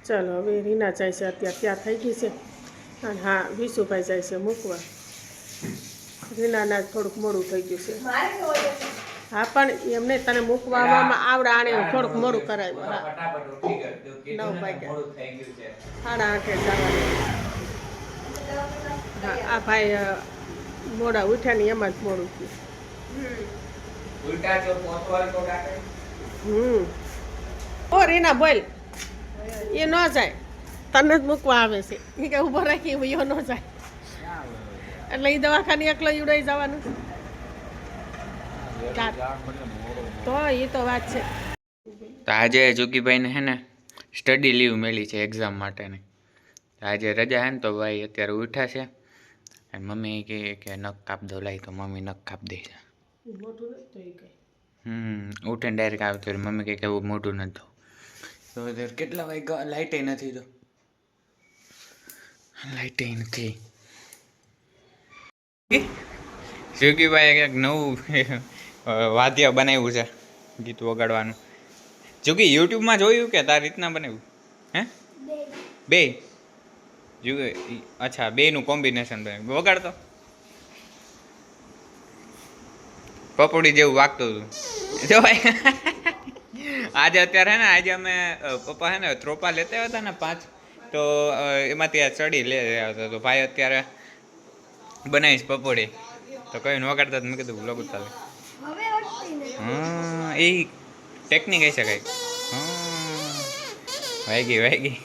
ચાલો હવે રીના જાય છે અત્યારે ત્યાં થઈ ગઈ છે અને હા વિશુભાઈ જાય છે મૂકવા રીનાના થોડુંક મોડું થઈ ગયું છે હા પણ એમને તને મૂકવા આવવામાં આવડે આણે થોડુંક મોડું કરાવ્યું હા 9 વાગ્યા 8:30 જવાનું હા આ ભાઈ મોડા ઉઠ્યા ને એમાં જ મોડું થયું ઓ રીના બોલ એ ન જાય તને જ મૂકવા આવે છે એ કે ઊભો રાખી યો ન જાય એટલે એ દવાખાને એકલો ઉડાઈ જવાનું તો એ તો વાત છે. તો આજે જોગીભાઈને હે ને સ્ટડી લીવ મેલી છે એક્ઝામ માટેની. આજે રજા હે ને તો ભાઈ અત્યારે ઉઠ્યા છે અને મમ્મી કે નખ કાપ દો લાઈ તો મમ્મી નખ કાપ દે છે. ઉઠીને ડાયરેક્ટ આવે તો મમ્મી કે એવું મોટું નથી તો અત્યારે કેટલા વાગ્યા લાઇટે નથી તો લાઇટે નથી. જોગીભાઈ કંઈક નવું વાદ્ય બનાવ્યું છે ગીત વગાડવાનું. જોગી યુટ્યુબમાં જોયું કે તારી રીતના બનાવ્યું હે બે અચ્છા બેનું કોમ્બિનેશન બનાવ્યું વગાડતો પપોડી જેવું વાગતું હતું જો ભાઈ. આજે અત્યારે હે ને આજે અમે પપ્પા હે ને ત્રોપા લેતા આવ્યા હતા ને 5 તો એમાંથી આ ચડી લે આવ્યા તો ભાઈ અત્યારે બનાવીશ પપોડી તો કઈ વગાડતા મેં કીધું બ્લોગ ઉતારે. હા એ ટેકનિક હશે કઈક. વાગી વાગી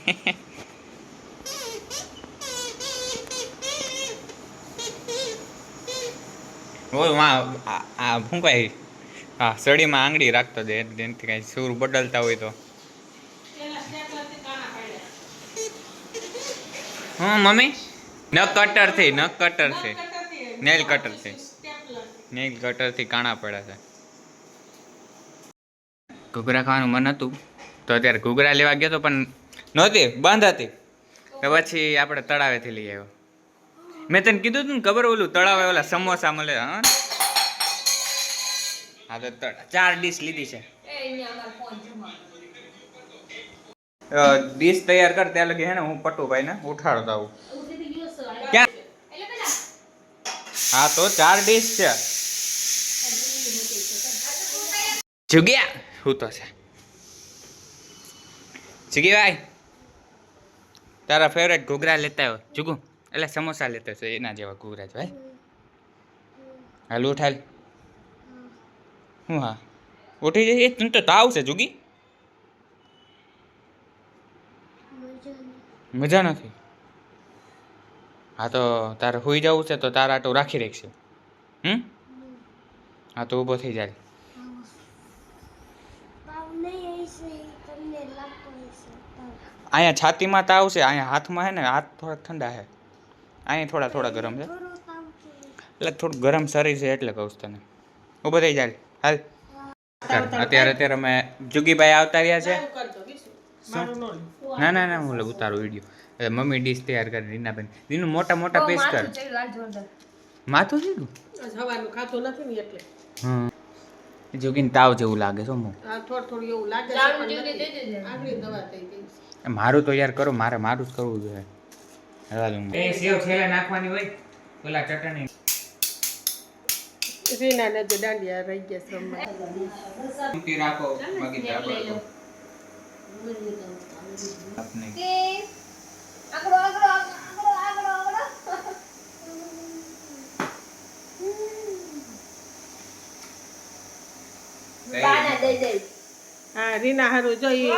શું કઈ હા સડીમાં આંગળી રાખતો દે જેનાથી કઈ સૂર બદલતા હોય તો. હા મમ્મી નખ કટરથી નેલ કટરથી કાણા પડ્યા છે. ઘૂઘરા ખાવાનું મન હતું તો અત્યારે ઘૂઘરા લેવા ગયો તો પણ નહોતી બંધ હતી તો પછી આપણે તળાવેથી લઈ આવ્યો. મેં તને કીધું હતું ને ખબર ઓલું તળાવે ઓલા સમોસા મળે. હા તો 4 ડીશ લીધી છે. ડીશ તૈયાર કર ત્યાં લગી હે ને હું પટુભાઈ ને ઉઠાડતો આવું. ક્યાં હા તો 4 ડીશ છે. જુગિયા હું તો છે જુગી ભાઈ તારા ફેવરેટ ઘૂઘરા લેતા આવ્યો જુગુ એટલે સમોસા લેતા છે એના જેવા ઘૂઘરા છે ભાઈ. હાલ ઉઠાલ હું હા ઉઠી જઈએ તું તો તાવ છે જુગી મજા નથી. હા તો તારે સુઈ જવું છે તો તારા આટું રાખી રાખશે. હા તો ઊભો થઈ જાય. અહીંયા છાતીમાં તાવ છે અહીંયા હાથમાં હે ને હાથ થોડાક ઠંડા છે અહીંયા થોડા ગરમ છે એટલે થોડું ગરમ શરીર છે એટલે કહું તને. ઊભો થઈ જાય હાલ. અત્યારે અમે જુગીભાઈ આવતા રહ્યા છે. ના હું ઉતારું વિડીયો. મમ્મી ડીશ તૈયાર કરી રીનાબેન રીનું મોટા પીસ કર. માથું સીધું હવાનું ખાતું નથી ને એટલે જોગીને તાવ જેવું લાગે છે હું થોડું એવું લાગે આગળ દવા થઈ ગઈ. મારું તો યાર કરો મારું જ કરવું જોઈએ. સેવ છેલ્લે નાખવાની હોય પેલા ચટણી રીના ને જે દાંડિયા રહી ગયા છે રાખો બગીચા આપને હા રીના હારું જોઈ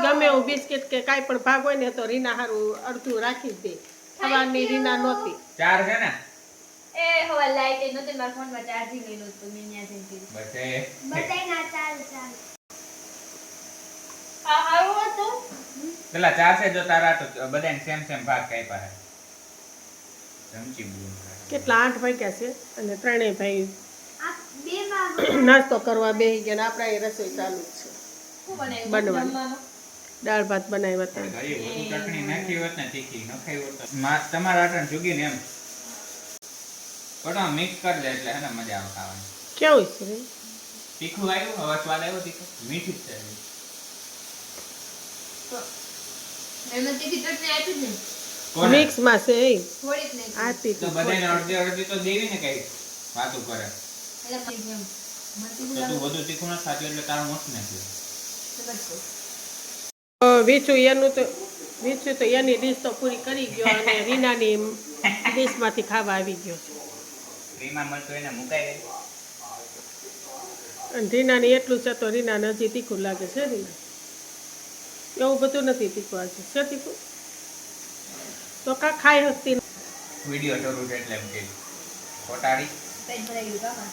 ગમે એવું બિસ્કિટ કે કાંઈ પણ ભાગ હોય ને તો રીના હારું અડધું રાખી દે. સવારની રીના નહોતી 4 છે ને એ હવે લાઈટ નહોતી મારા ફોનમાં ચાર્જિંગ નહોતું તો મેં ન્યા જઈને કીધું બતાઈ ના ચાલ આ આવું હતું પેલા 4 છે જો તારા તો બધાને સેમ ભાગ કાપ્યા છે. સમજી બોલ કેટલા 8 વાગ્યા છે અને ત્રણેય ભાઈ આ બે માં નાસ્તો કરવા બેસી ગયા ને આપણા એ રસોઈ ચાલુ જ છે શું બનાવ્યું બનવાનું. દાળ ભાત બનાવ્યા હતા. ચટણી નાખી હોત ને તીખી નખાઈ હોત તમારા આટણ જુગીને એમ પણ મિક્સ કરી દે એટલે હે ને મજા આવે ખાવાની. કેવું છે તીખું આવ્યું હવે સ્વાદ આવ્યો તીખું મીઠું જ છે એમાં તીખી ચટણી આપી જ ને કોને? મિક્સમાં છે એ થોડીક નહીં આતી તો બધાને અડધી અડધી તો દેવી ને કઈ વાતો કરે એટલે પછી એમ મને તો તું બધું તીખું ના ખાતી એટલે તારું મોટ નથી વીચું તો એની ડીશ તો પૂરી કરી ગયો અને રીનાની ડીશમાંથી ખાવા આવી ગયો છે રીમાં મળતું એને મુકાઈ ગઈ અને રીનાને એટલું છે તો રીનાને હજી તીખું લાગે છે રીના એવું બધું નથી તીખું આજે છે તીખું તો કાં ખાઈ શકતી વિડિયો શરૂ છે એટલે એમ કે કોટાડી પેટ ભરાઈ ગયું કાકા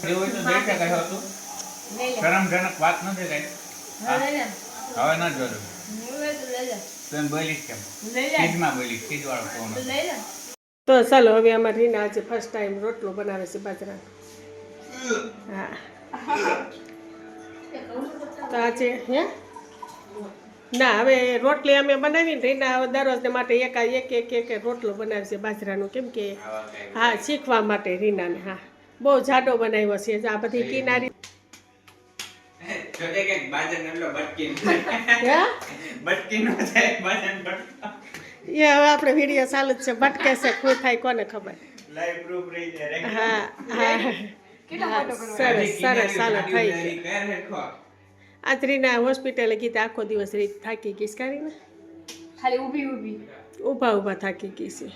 એવું હોય તો દેખ કે કહ્યું હતું લઈ લે શરમજનક વાત નથી કઈ હવે લઈ લે હવે ના જોયું હવે તો લઈ લે તો એમ બોલીશ કેમ લઈ લે ચીજમાં બોલીશ ચીજ વાળો ફોન તો લઈ લે તો ચાલો હવે અમારે રીના આજે ફર્સ્ટ ટાઈમ રોટલો બનાવે છે બાજરાનો હા તો આજે હે ના હવે રોટલી અમે બનાવીને રીના હવે દરરોજને માટે એક રોટલો બનાવે છે બાજરાનો કેમ કે હા શીખવા માટે રીનાને હા બહુ જાડો બનાવ્યો છે આ બધી કિનારી જોડે કે બાજન એટલો બટકી હે બટકી નો થાય બાજન બટકા એ હવે આપણે વિડીયો ચાલુ જ છે ભટકે છે શું થાય કોને ખબર લાઈવ પ્રૂફ રહી જાય હા હા હા સરસ સરસ ચાલો થઈ ગયું આજ રીના હોસ્પિટલે કીધા આખો દિવસ રીત થાકી ગઈશ કરીને ખાલી ઊભી ઊભી ઊભા થાકી ગઈ છે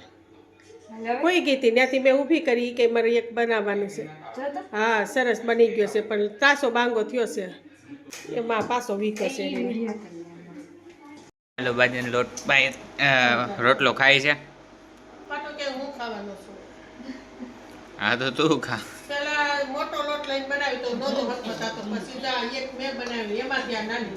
કોઈ ગઈ હતી ત્યાંથી મેં ઊભી કરી કે મારે એક બનાવવાનું છે હા સરસ બની ગયો છે પણ ત્રાસો બાંગો થયો છે એમાં પાછો વીકો છે હેલો બાજન લોટ બાય રોટલો ખાય છે પાટો કે હું ખાવાનો છું હા તો તું ખા પેલા મોટો લોટ લઈને બનાવ્યો તો નહોતો હકતો થતો પછી એક મેં બનાવ્યું એમાં ત્યાં નાની